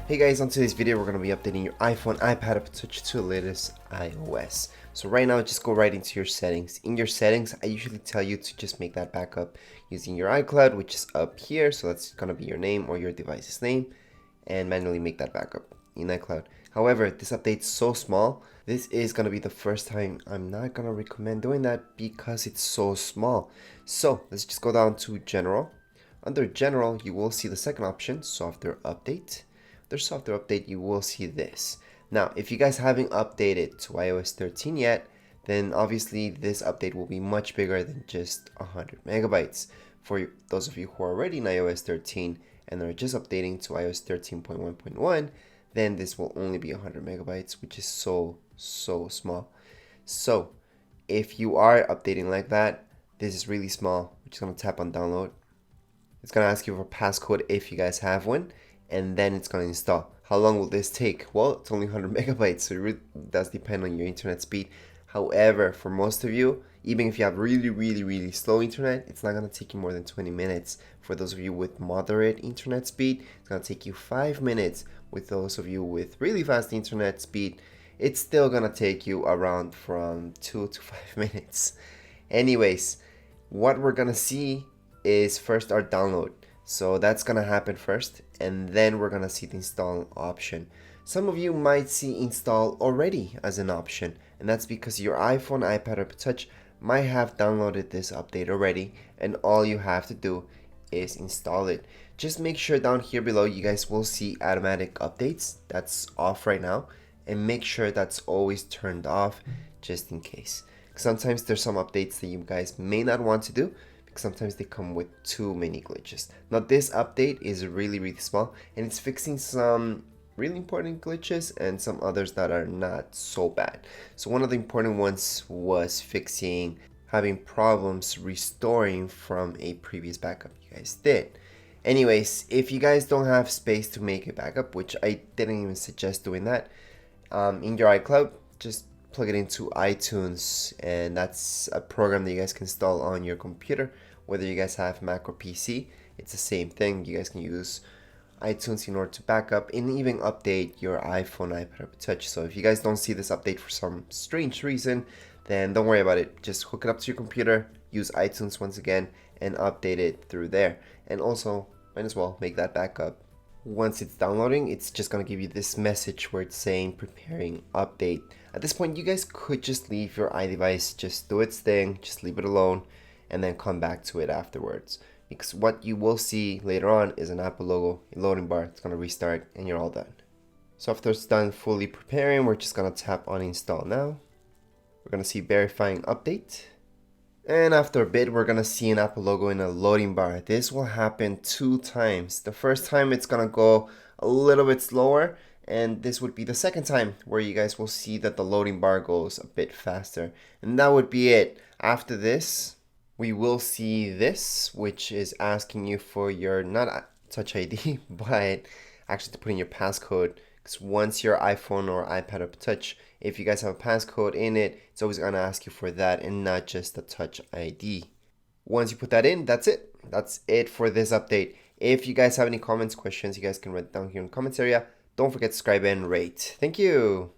Hey guys, on today's video we're going to be updating your iPhone, iPad, Apple Touch to the latest iOS. So right now just go right into your settings. In your settings, I usually tell you to just make that backup using your iCloud, which is up here. So that's going to be your name or your device's name, and manually make that backup in iCloud. However, this update's so small, this is going to be the first time I'm not going to recommend doing that because it's so small. So let's just go down to General. Under General, you will see the second option, Software Update. Their software update, you will see this. Now, if you guys haven't updated to iOS 13 yet, then obviously this update will be much bigger than just 100 megabytes. For those of you who are already in iOS 13 and are just updating to iOS 13.1.1, then this will only be 100 megabytes, which is so small. So, if you are updating like that, this is really small. We're just going to tap on download. It's going to ask you for a passcode if you guys have one, and then it's going to install. How long will this take? Well, it's only 100 megabytes, so it really does depend on your internet speed. However, for most of you, even if you have really slow internet, it's not going to take you more than 20 minutes. For those of you with moderate internet speed, it's going to take you 5 minutes. With those of you with really fast internet speed, it's still going to take you around from 2 to 5 minutes. Anyways, what we're going to see is first our download. So that's gonna happen first, and then we're gonna see the install option. Some of you might see install already as an option, and that's because your iPhone, iPad, or Touch might have downloaded this update already, and all you have to do is install it. Just make sure down here below you guys will see automatic updates. That's off right now, and make sure that's always turned off just in case. Sometimes there's some updates that you guys may not want to do. Sometimes they come with too many glitches. Now this update is really small, and it's fixing some really important glitches and some others that are not so bad. So one of the important ones was fixing having problems restoring from a previous backup you guys did. Anyways, if you guys don't have space to make a backup, which I didn't even suggest doing that, in your iCloud, just plug it into iTunes, and that's a program that you guys can install on your computer, whether you guys have Mac or PC. It's the same thing. You guys can use iTunes in order to back up and even update your iPhone, iPad, or Touch. So if you guys don't see this update for some strange reason, then don't worry about it. Just hook it up to your computer, use iTunes once again, and update it through there. And also, might as well make that backup. Once it's downloading, it's just going to give you this message where it's saying preparing update. At this point, you guys could just leave your iDevice, just do its thing, just leave it alone, and then come back to it afterwards. Because what you will see later on is an Apple logo, a loading bar. It's going to restart, and you're all done. So after it's done fully preparing, we're just going to tap on install now. We're going to see verifying update. And after a bit, we're going to see an Apple logo in a loading bar. This will happen 2 times. The first time it's going to go a little bit slower, and this would be the second time where you guys will see that the loading bar goes a bit faster. And that would be it. After this, we will see this, which is asking you for your, not Touch ID, but actually to put in your passcode. Because once your iPhone or iPad or Touch, if you guys have a passcode in it, it's always going to ask you for that and not just the Touch ID. Once you put that in, that's it. That's it for this update. If you guys have any comments, questions, you guys can write down here in the comments area. Don't forget to subscribe and rate. Thank you.